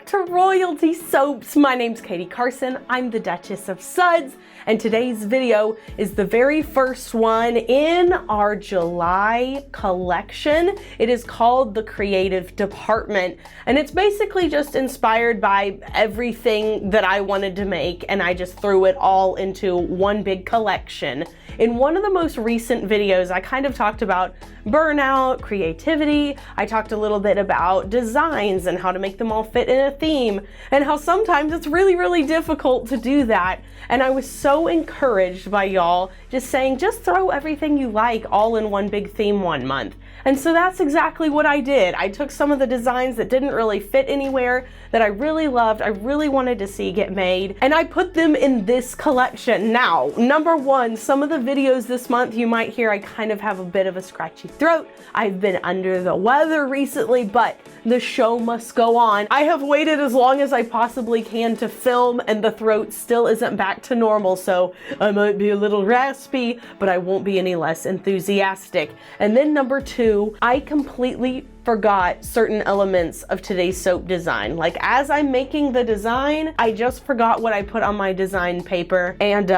back to Royalty Soaps. My name's Katie Carson. I'm the Duchess of Suds, and today's video is the very first one in our July collection. It is called the Creative Department, and it's basically just inspired by everything that I wanted to make, and I just threw it all into one big collection. In one of the most recent videos, I kind of talked about burnout, creativity. I talked a little bit about designs and how to make them all fit in a theme, and how sometimes it's really difficult to do that. And I was so encouraged by y'all just saying, just throw everything you like all in one big theme one month. And so that's exactly what I did. I took some of the designs that didn't really fit anywhere, that I really loved, I really wanted to see get made, and I put them in this collection. Now, number one, some of the videos this month you might hear I kind of have a bit of a scratchy throat. I've been under the weather recently, but the show must go on. I have waited as long as I possibly can to film, and the throat still isn't back to normal, so I might be a little raspy, but I won't be any less enthusiastic. And then number two, I completely forgot certain elements of today's soap design. Like, as I'm making the design, I just forgot what I put on my design paper, and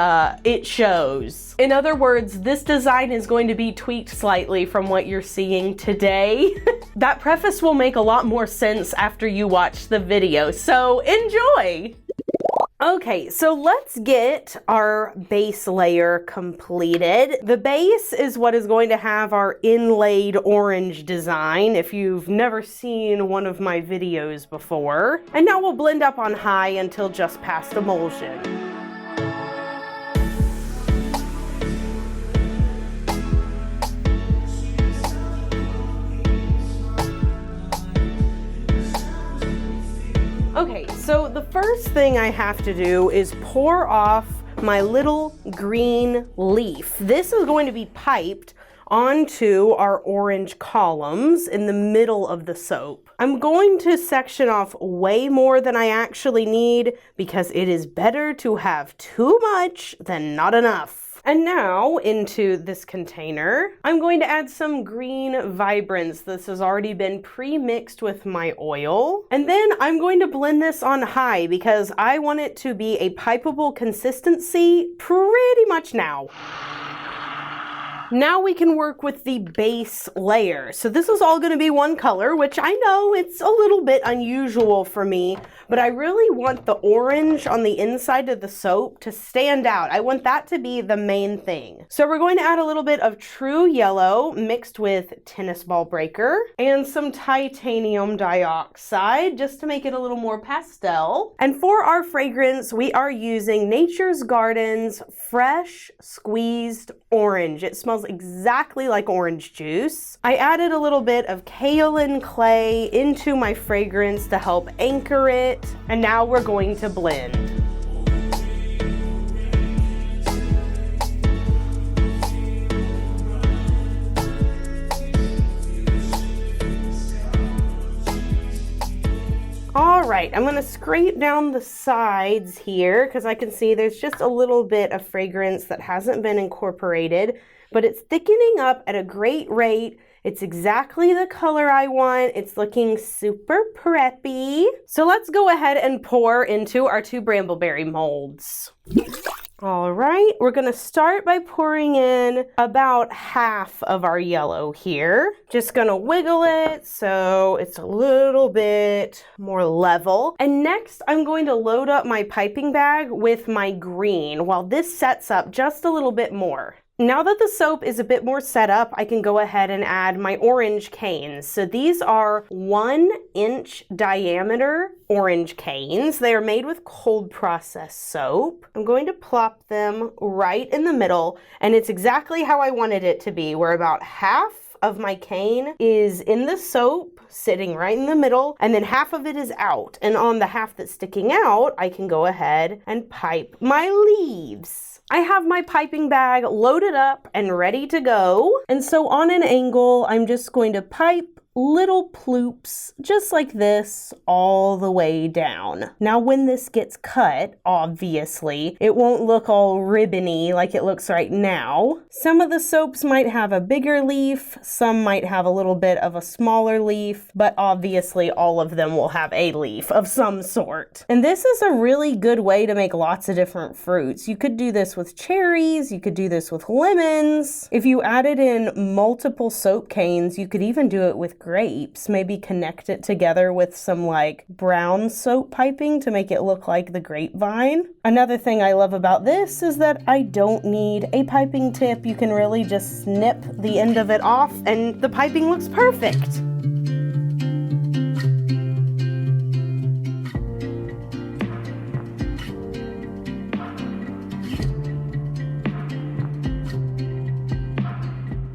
it shows. In other words, this design is going to be tweaked slightly from what you're seeing today. That preface will make a lot more sense after you watch the video, so enjoy! Okay, so let's get our base layer completed. The base is what is going to have our inlaid orange design, if you've never seen one of my videos before. And now we'll blend up on high until just past emulsion. Okay, so the first thing I have to do is pour off my little green leaf. This is going to be piped onto our orange columns in the middle of the soap. I'm going to section off way more than I actually need because it is better to have too much than not enough. And now into this container, I'm going to add some green vibrance. This has already been pre-mixed with my oil. And then I'm going to blend this on high because I want it to be a pipeable consistency pretty much now. Now we can work with the base layer. So this is all going to be one color, which I know it's a little bit unusual for me, but I really want the orange on the inside of the soap to stand out. I want that to be the main thing. So we're going to add a little bit of true yellow mixed with tennis ball breaker and some titanium dioxide just to make it a little more pastel. And for our fragrance, we are using Nature's Garden's Fresh Squeezed Orange. It smells exactly like orange juice. I added a little bit of kaolin clay into my fragrance to help anchor it, and now we're going to blend. All right, I'm gonna scrape down the sides here because I can see there's just a little bit of fragrance that hasn't been incorporated, but it's thickening up at a great rate. It's exactly the color I want. It's looking super preppy. So let's go ahead and pour into our two brambleberry molds. All right, we're gonna start by pouring in about half of our yellow here. Just gonna wiggle it so it's a little bit more level. And next, I'm going to load up my piping bag with my green while this sets up just a little bit more. Now that the soap is a bit more set up, I can go ahead and add my orange canes. So these are 1 inch diameter orange canes. They are made with cold processed soap. I'm going to plop them right in the middle, and it's exactly how I wanted it to be, where about half of my cane is in the soap, sitting right in the middle, and then half of it is out. And on the half that's sticking out, I can go ahead and pipe my leaves. I have my piping bag loaded up and ready to go. And so on an angle, I'm just going to pipe little ploops just like this all the way down. Now when this gets cut, obviously, it won't look all ribbony like it looks right now. Some of the soaps might have a bigger leaf, some might have a little bit of a smaller leaf, but obviously all of them will have a leaf of some sort. And this is a really good way to make lots of different fruits. You could do this with cherries, you could do this with lemons. If you added in multiple soap canes, you could even do it with grapes, maybe connect it together with some like brown soap piping to make it look like the grapevine. Another thing I love about this is that I don't need a piping tip. You can really just snip the end of it off and the piping looks perfect.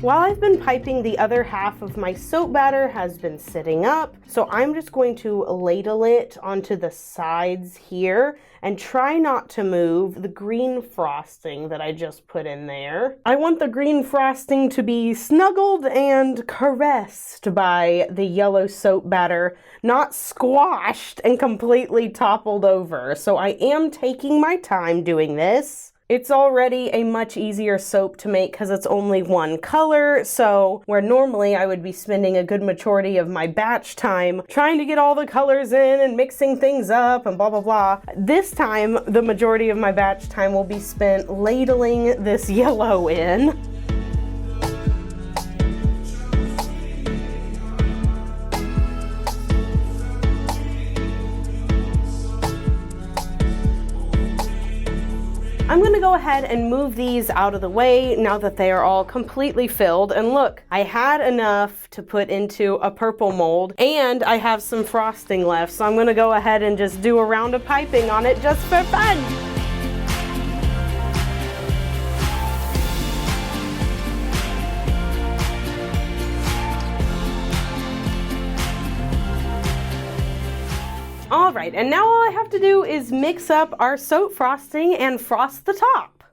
While I've been piping, the other half of my soap batter has been sitting up, so I'm just going to ladle it onto the sides here and try not to move the green frosting that I just put in there. I want the green frosting to be snuggled and caressed by the yellow soap batter, not squashed and completely toppled over. So I am taking my time doing this. It's already a much easier soap to make because it's only one color, so where normally I would be spending a good majority of my batch time trying to get all the colors in and mixing things up and blah blah blah, this time the majority of my batch time will be spent ladling this yellow in. I'm gonna go ahead and move these out of the way now that they are all completely filled. And look, I had enough to put into a purple mold and I have some frosting left. So I'm gonna go ahead and just do a round of piping on it just for fun. All right, and now all I have to do is mix up our soap frosting and frost the top.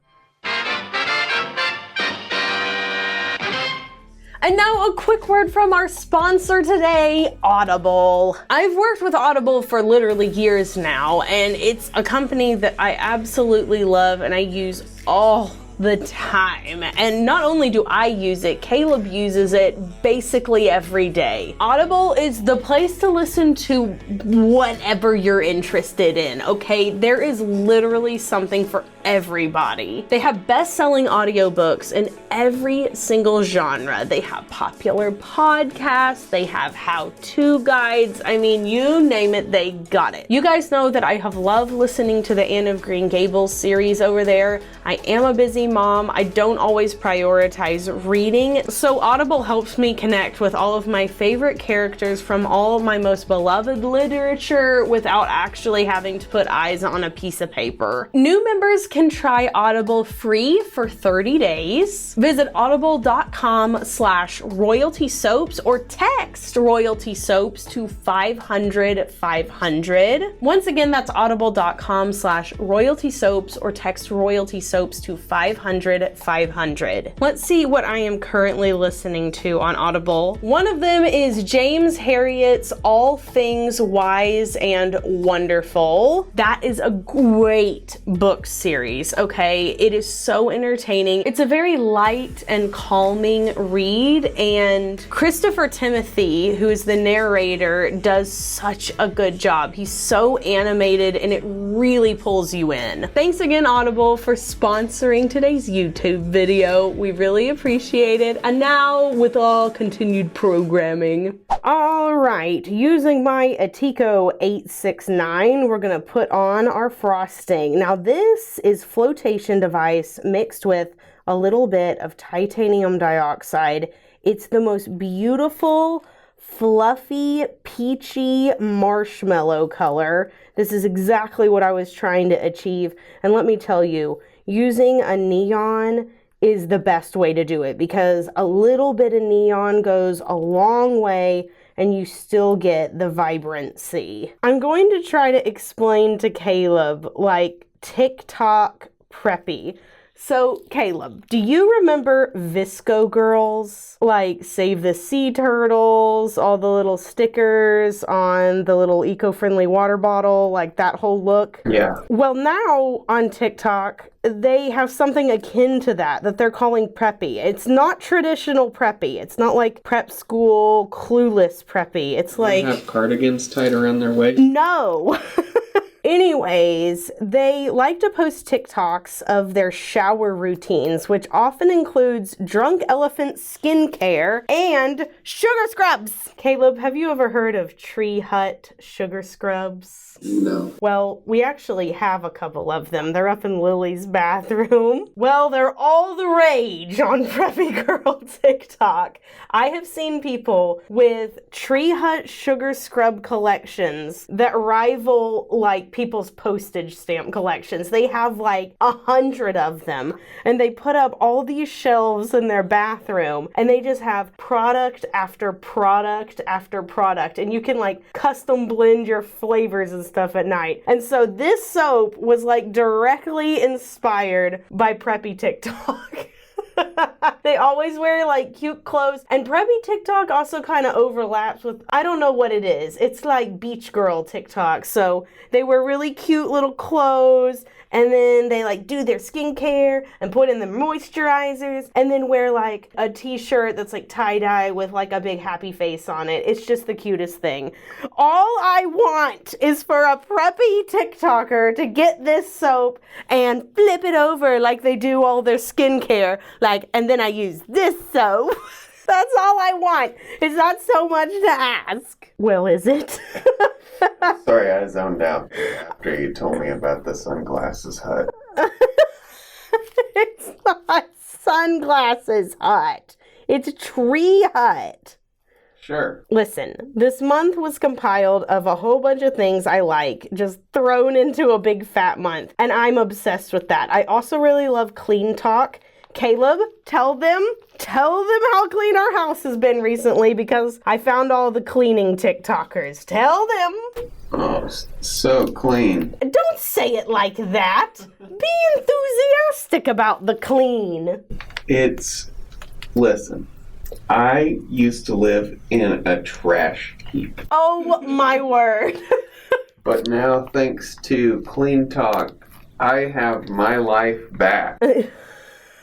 And now a quick word from our sponsor today, Audible. I've worked with Audible for literally years now, and it's a company that I absolutely love and I use all the time. And not only do I use it, Caleb uses it basically every day. Audible is the place to listen to whatever you're interested in, okay? There is literally something for everybody. They have best-selling audiobooks in every single genre. They have popular podcasts, they have how-to guides. I mean, you name it, they got it. You guys know that I have loved listening to the Anne of Green Gables series over there. I am a busy mom. I don't always prioritize reading, so Audible helps me connect with all of my favorite characters from all of my most beloved literature without actually having to put eyes on a piece of paper. New members can try Audible free for 30 days. Visit audible.com/royaltysoaps or text royalty soaps to 500-500. Once again, that's audible.com/royaltysoaps or text royalty soaps to 500-500. Let's see what I am currently listening to on Audible. One of them is James Herriot's All Things Wise and Wonderful. That is a great book series, okay? It is so entertaining. It's a very light and calming read, and Christopher Timothy, who is the narrator, does such a good job. He's so animated and it really pulls you in. Thanks again, Audible, for sponsoring today's YouTube video. We really appreciate it. And now, with all continued programming. All right, using my Atico 869, we're gonna put on our frosting. Now this is flotation device mixed with a little bit of titanium dioxide. It's the most beautiful, fluffy, peachy marshmallow color. This is exactly what I was trying to achieve. And let me tell you, using a neon is the best way to do it because a little bit of neon goes a long way and you still get the vibrancy. I'm going to try to explain to Caleb like TikTok preppy. So, Caleb, do you remember Visco girls? Like Save the Sea Turtles, all the little stickers on the little eco-friendly water bottle, like that whole look? Yeah. Well, now on TikTok, they have something akin to that they're calling preppy. It's not traditional preppy. It's not like prep school, clueless preppy. It's like... They have cardigans tied around their waist? No. Anyways, they like to post TikToks of their shower routines, which often includes drunk elephant skincare and sugar scrubs. Caleb, have you ever heard of Tree Hut sugar scrubs? No. Well, we actually have a couple of them. They're up in Lily's bathroom. Well, they're all the rage on Preppy Girl TikTok. I have seen people with Tree Hut sugar scrub collections that rival like people's postage stamp collections. They have like 100 of them, and they put up all these shelves in their bathroom, and they just have product after product after product, and you can like custom blend your flavors and stuff at night. And so this soap was like directly inspired by Preppy TikTok. They always wear like cute clothes, and Preppy TikTok also kind of overlaps with, I don't know what it is. It's like beach girl TikTok. So they wear really cute little clothes, and then they like do their skincare and put in the moisturizers, and then wear like a t-shirt that's like tie-dye with like a big happy face on it. It's just the cutest thing. All I want is for a Preppy TikToker to get this soap and flip it over like they do all their skincare, like, and then I use this soap. That's all I want. It's not so much to ask. Well, is it? Sorry, I zoned out after you told me about the Sunglasses Hut. It's not Sunglasses Hut. It's Tree Hut. Sure. Listen, this month was compiled of a whole bunch of things I like, just thrown into a big fat month, and I'm obsessed with that. I also really love clean talk. Caleb, tell them how clean our house has been recently, because I found all the cleaning TikTokers. Tell them. Oh, so clean. Don't say it like that. Be enthusiastic about the clean. Listen, I used to live in a trash heap. Oh my word. But now, thanks to Clean Talk, I have my life back.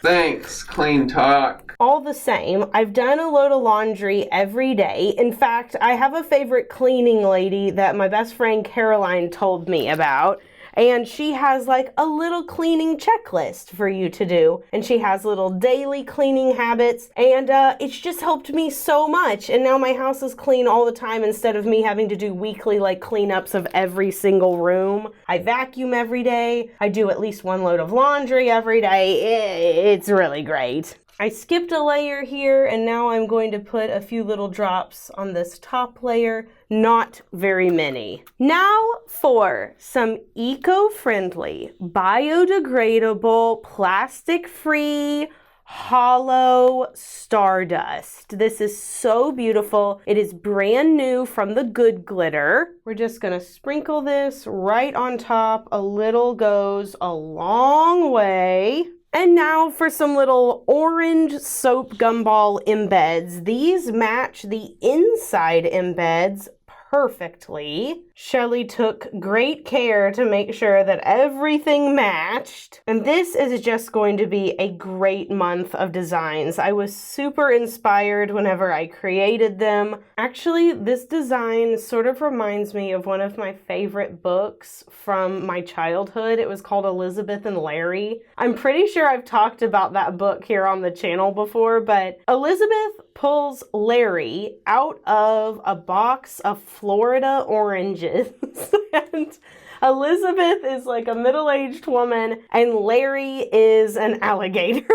Thanks, Clean Talk. All the same, I've done a load of laundry every day. In fact, I have a favorite cleaning lady that my best friend Caroline told me about. And she has like a little cleaning checklist for you to do. And she has little daily cleaning habits. And it's just helped me so much. And now my house is clean all the time instead of me having to do weekly like cleanups of every single room. I vacuum every day. I do at least one load of laundry every day. It's really great. I skipped a layer here, and now I'm going to put a few little drops on this top layer, not very many. Now for some eco-friendly, biodegradable, plastic-free, hollow stardust. This is so beautiful. It is brand new from the Good Glitter. We're just gonna sprinkle this right on top. A little goes a long way. And now for some little orange soap gumball embeds. These match the inside embeds perfectly. Shelly took great care to make sure that everything matched. And this is just going to be a great month of designs. I was super inspired whenever I created them. Actually, this design sort of reminds me of one of my favorite books from my childhood. It was called Elizabeth and Larry. I'm pretty sure I've talked about that book here on the channel before, but Elizabeth pulls Larry out of a box of Florida oranges. And Elizabeth is like a middle-aged woman, and Larry is an alligator.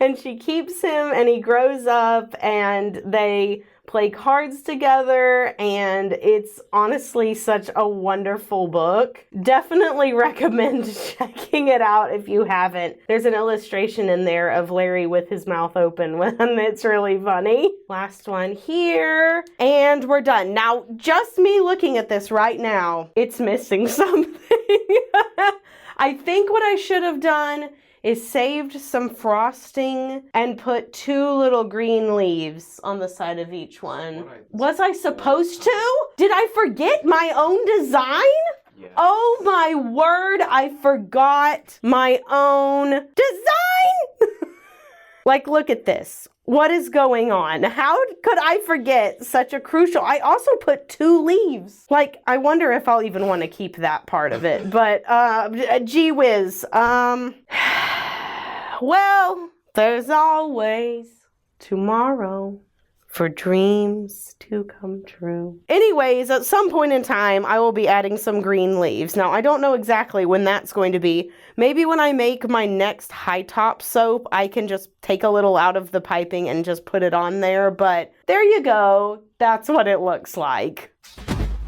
And she keeps him, and he grows up, and they play cards together, and it's honestly such a wonderful book. Definitely recommend checking it out if you haven't. There's an illustration in there of Larry with his mouth open, and it's really funny. Last one here, and we're done. Now, just me looking at this right now, it's missing something. I think what I should have done is saved some frosting and put 2 little green leaves on the side of each one. Was I supposed to? Did I forget my own design? Yeah. Oh my word, I forgot my own design! Like, look at this. What is going on? How could I forget such a crucial? I also put 2 leaves. Like, I wonder if I'll even want to keep that part of it. But, gee whiz. Well, there's always tomorrow for dreams to come true. Anyways, at some point in time, I will be adding some green leaves. Now, I don't know exactly when that's going to be. Maybe when I make my next high top soap, I can just take a little out of the piping and just put it on there. But there you go. That's what it looks like.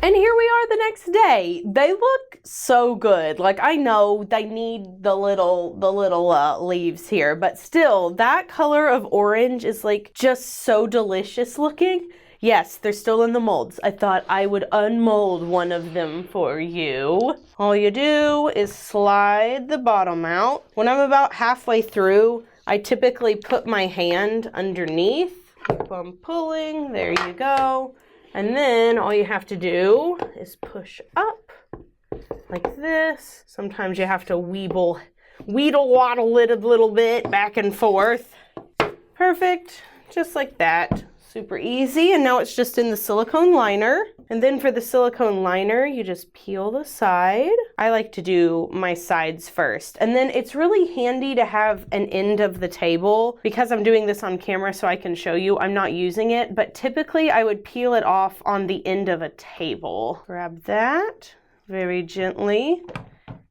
And here we are the next day. They look so good. Like, I know they need the little leaves here, but still, that color of orange is like just so delicious looking. Yes, they're still in the molds. I thought I would unmold one of them for you. All you do is slide the bottom out. When I'm about halfway through, I typically put my hand underneath. Keep on pulling. There you go. And then all you have to do is push up like this. Sometimes you have to weedle waddle it a little bit back and forth. Perfect, just like that. Super easy. And now it's just in the silicone liner. And then for the silicone liner, you just peel the side. I like to do my sides first. And then it's really handy to have an end of the table. Because I'm doing this on camera so I can show you, I'm not using it. But typically I would peel it off on the end of a table. Grab that very gently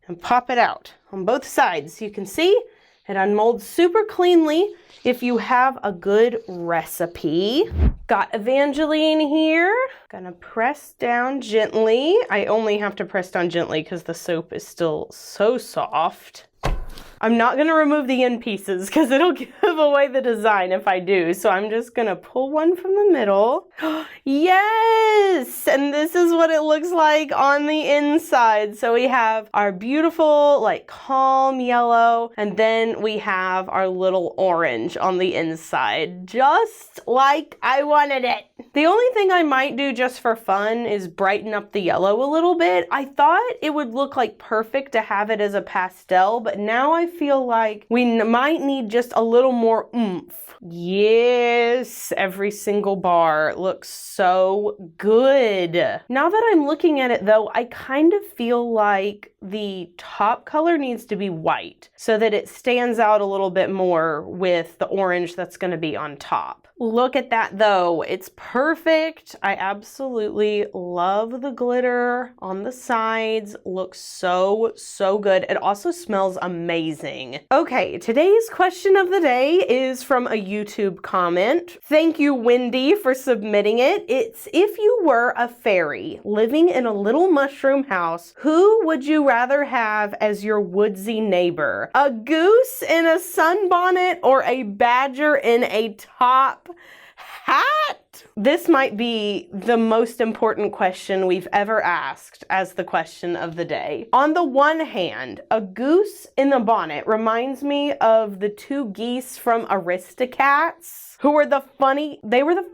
and pop it out on both sides. You can see it unmolds super cleanly if you have a good recipe. Got Evangeline here. Gonna press down gently. I only have to press down gently because the soap is still so soft. I'm not gonna remove the end pieces because it'll give away the design if I do. So I'm just gonna pull one from the middle. Yes! And this is what it looks like on the inside. So we have our beautiful, like, calm yellow, and then we have our little orange on the inside, just like I wanted it. The only thing I might do just for fun is brighten up the yellow a little bit. I thought it would look like perfect to have it as a pastel, but now I feel like we might need just a little more oomph. Yes, every single bar looks so good. Now that I'm looking at it though, I kind of feel like the top color needs to be white so that it stands out a little bit more with the orange that's going to be on top. Look at that though, it's perfect. I absolutely love the glitter on the sides. Looks so good. It also smells amazing. Okay, today's question of the day is from a YouTube comment. Thank you, Wendy, for submitting it. It's, if you were a fairy living in a little mushroom house, who would you rather have as your woodsy neighbor? A goose in a sunbonnet or a badger in a top hat? This might be the most important question we've ever asked as the question of the day. On the one hand, a goose in the bonnet reminds me of the 2 geese from Aristocats, who were the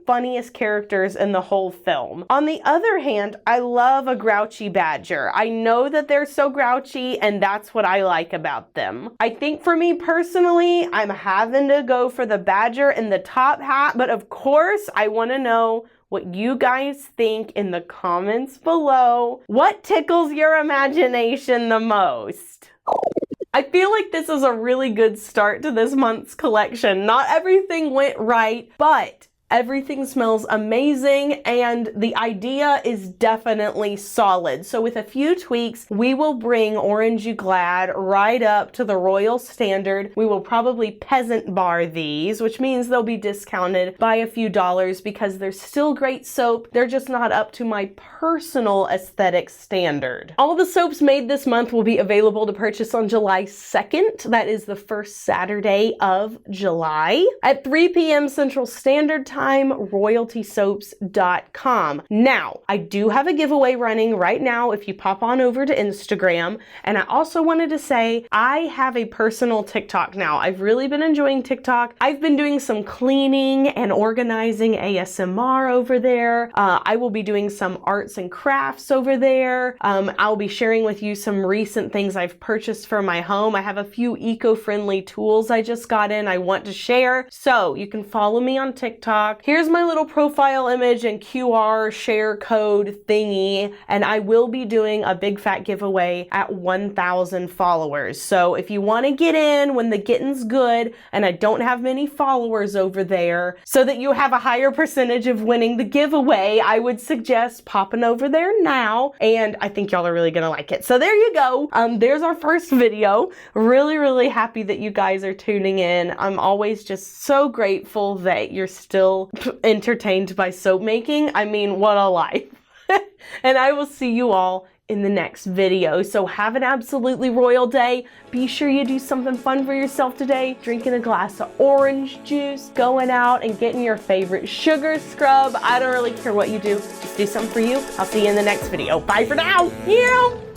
funniest characters in the whole film. On the other hand, I love a grouchy badger. I know that they're so grouchy, and that's what I like about them. I think for me personally, I'm having to go for the badger in the top hat, but of course, I want to know what you guys think in the comments below. What tickles your imagination the most? I feel like this is a really good start to this month's collection. Not everything went right, but everything smells amazing and the idea is definitely solid. So with a few tweaks, we will bring 𝘲𝑚𝐴𝑔𝐿 right up to the royal standard. We will probably peasant bar these, which means they'll be discounted by a few dollars because they're still great soap. They're just not up to my personal aesthetic standard. All the soaps made this month will be available to purchase on July 2nd. That is the first Saturday of July at 3 p.m. Central Standard Time. LifetimeRoyaltySoaps.com. Now, I do have a giveaway running right now if you pop on over to Instagram. And I also wanted to say I have a personal TikTok now. I've really been enjoying TikTok. I've been doing some cleaning and organizing ASMR over there. I will be doing some arts and crafts over there. I'll be sharing with you some recent things I've purchased for my home. I have a few eco-friendly tools I just got in I want to share. So you can follow me on TikTok. Here's my little profile image and QR share code thingy. And I will be doing a big fat giveaway at 1,000 followers. So if you want to get in when the getting's good, and I don't have many followers over there, so that you have a higher percentage of winning the giveaway, I would suggest popping over there now. And I think y'all are really gonna like it. So there you go. There's our first video. Really happy that you guys are tuning in. I'm always just so grateful that you're still entertained by soap making. I mean, what a life. And I will see you all in the next video. So have an absolutely royal day. Be sure you do something fun for yourself today. Drinking a glass of orange juice, going out and getting your favorite sugar scrub. I don't really care what you do. Just do something for you. I'll see you in the next video. Bye for now. Yeah.